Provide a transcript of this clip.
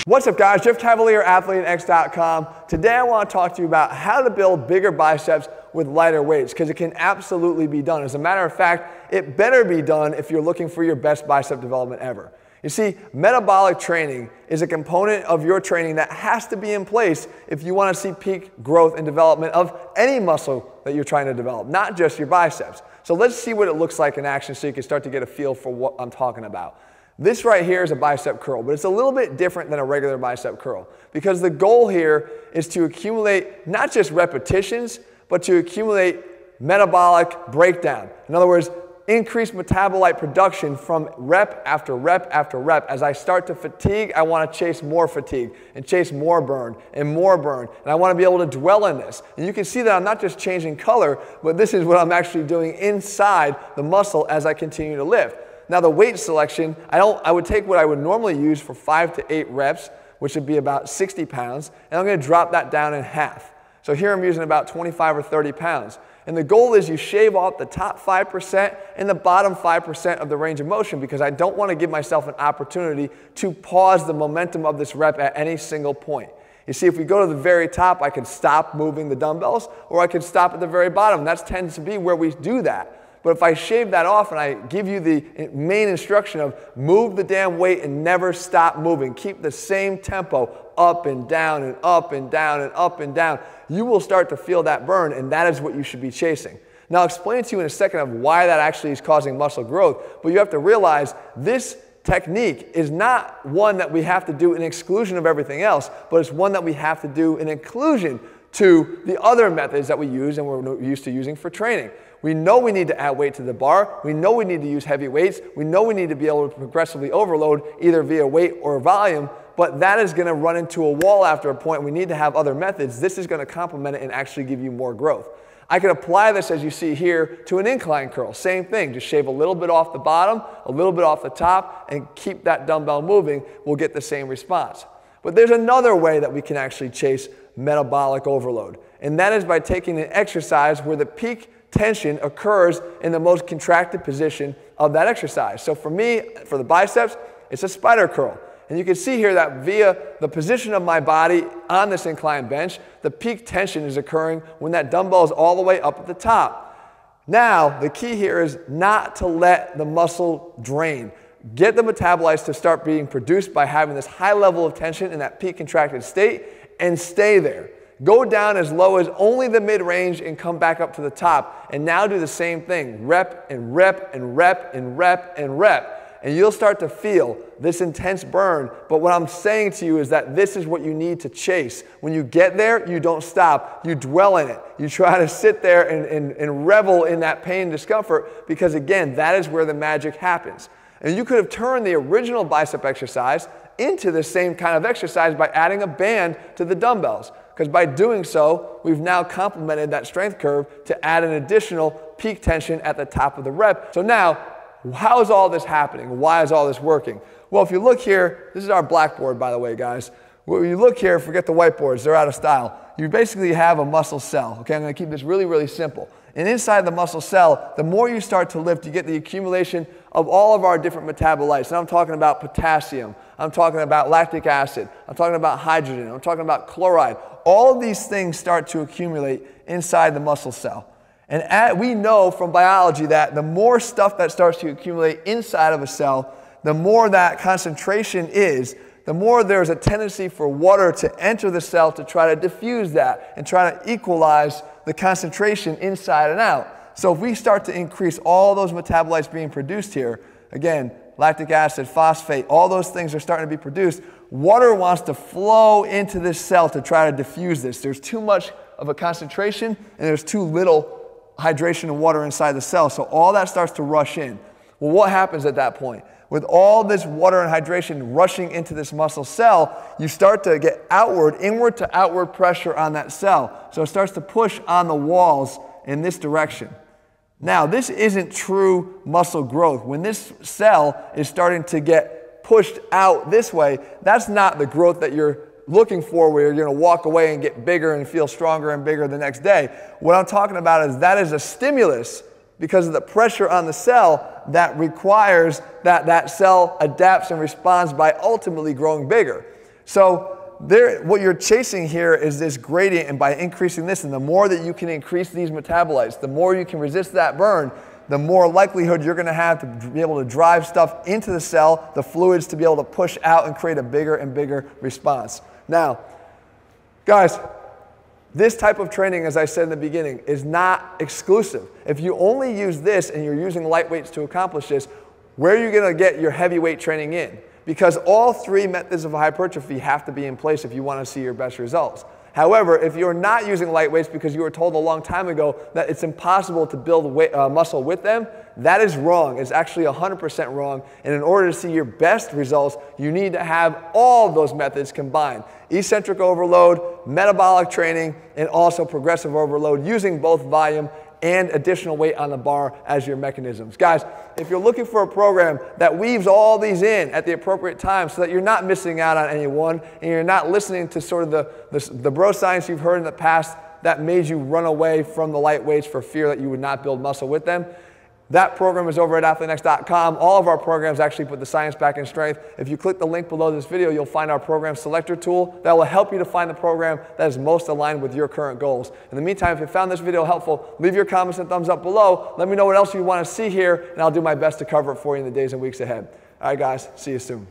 What's up guys, Jeff Cavalier, ATHLEAN-X.com. Today I want to talk to you about how to build bigger biceps with lighter weights, because it can absolutely be done. As a matter of fact, it better be done if you're looking for your best bicep development ever. You see, metabolic training is a component of your training that has to be in place if you want to see peak growth and development of any muscle that you're trying to develop, not just your biceps. So let's see what it looks like in action so you can start to get a feel for what I'm talking about. This right here is a bicep curl, but it's a little bit different than a regular bicep curl because the goal here is to accumulate not just repetitions, but to accumulate metabolic breakdown. In other words, increase metabolite production from rep after rep after rep. As I start to fatigue, I want to chase more fatigue and chase more burn and more burn. And I want to be able to dwell in this. And you can see that I'm not just changing color, but this is what I'm actually doing inside the muscle as I continue to lift. Now the weight selection, I would take what I would normally use for 5 to 8 reps, which would be about 60 pounds, and I'm going to drop that down in half. So here I'm using about 25 or 30 pounds. And the goal is you shave off the top 5% and the bottom 5% of the range of motion, because I don't want to give myself an opportunity to pause the momentum of this rep at any single point. You see, if we go to the very top, I can stop moving the dumbbells, or I can stop at the very bottom. That tends to be where we do that. But if I shave that off and I give you the main instruction of move the damn weight and never stop moving, keep the same tempo up and down and up and down and up and down, you will start to feel that burn, and that is what you should be chasing. Now I'll explain to you in a second of why that actually is causing muscle growth, but you have to realize this technique is not one that we have to do in exclusion of everything else, but it's one that we have to do in inclusion to the other methods that we use and we're used to using for training. We know we need to add weight to the bar. We know we need to use heavy weights. We know we need to be able to progressively overload either via weight or volume, but that is going to run into a wall after a point. We need to have other methods. This is going to complement it and actually give you more growth. I can apply this, as you see here, to an incline curl. Same thing, just shave a little bit off the bottom, a little bit off the top, and keep that dumbbell moving. We'll get the same response. But there's another way that we can actually chase metabolic overload, and that is by taking an exercise where the peak tension occurs in the most contracted position of that exercise. So for me, for the biceps, it's a spider curl. And you can see here that via the position of my body on this inclined bench, the peak tension is occurring when that dumbbell is all the way up at the top. Now, the key here is not to let the muscle drain. Get the metabolites to start being produced by having this high level of tension in that peak contracted state and stay there. Go down as low as only the mid-range and come back up to the top. And now do the same thing. Rep and rep and rep and rep and rep. And you'll start to feel this intense burn. But what I'm saying to you is that this is what you need to chase. When you get there, you don't stop. You dwell in it. You try to sit there and revel in that pain and discomfort, because again, that is where the magic happens. And you could have turned the original bicep exercise into the same kind of exercise by adding a band to the dumbbells. Because by doing so, we've now complemented that strength curve to add an additional peak tension at the top of the rep. So now, how is all this happening? Why is all this working? Well, if you look here, this is our blackboard, by the way, guys. When you look here, forget the whiteboards, they're out of style. You basically have a muscle cell. Okay, I'm going to keep this really, really simple. And inside the muscle cell, the more you start to lift, you get the accumulation of all of our different metabolites. And I'm talking about potassium, I'm talking about lactic acid, I'm talking about hydrogen, I'm talking about chloride. All of these things start to accumulate inside the muscle cell. And we know from biology that the more stuff that starts to accumulate inside of a cell, the more that concentration is, the more there's a tendency for water to enter the cell to try to diffuse that and try to equalize the concentration inside and out. So if we start to increase all those metabolites being produced here, again, lactic acid, phosphate, all those things are starting to be produced. Water wants to flow into this cell to try to diffuse this. There's too much of a concentration and there's too little hydration and water inside the cell, so all that starts to rush in. Well, what happens at that point? With all this water and hydration rushing into this muscle cell, you start to get inward to outward pressure on that cell. So it starts to push on the walls in this direction. Now, this isn't true muscle growth. When this cell is starting to get pushed out this way, that's not the growth that you're looking for, where you're going to walk away and get bigger and feel stronger and bigger the next day. What I'm talking about is that is a stimulus because of the pressure on the cell that requires that that cell adapts and responds by ultimately growing bigger. So what you're chasing here is this gradient, and by increasing this, and the more that you can increase these metabolites, the more you can resist that burn, the more likelihood you're going to have to be able to drive stuff into the cell, the fluids to be able to push out and create a bigger and bigger response. Now, guys, this type of training, as I said in the beginning, is not exclusive. If you only use this and you're using light weights to accomplish this, where are you going to get your heavyweight training in? Because all three methods of hypertrophy have to be in place if you want to see your best results. However, if you're not using light weights because you were told a long time ago that it's impossible to build muscle with them, that is wrong. It's actually 100% wrong. And in order to see your best results, you need to have all of those methods combined. Eccentric overload, metabolic training, and also progressive overload using both volume and additional weight on the bar as your mechanisms. Guys, if you're looking for a program that weaves all these in at the appropriate time so that you're not missing out on any one and you're not listening to sort of the bro science you've heard in the past that made you run away from the light weights for fear that you would not build muscle with them, that program is over at ATHLEAN-X.com. All of our programs actually put the science back in strength. If you click the link below this video, you'll find our program selector tool that will help you to find the program that is most aligned with your current goals. In the meantime, if you found this video helpful, leave your comments and thumbs up below. Let me know what else you want to see here, and I'll do my best to cover it for you in the days and weeks ahead. All right, guys, see you soon.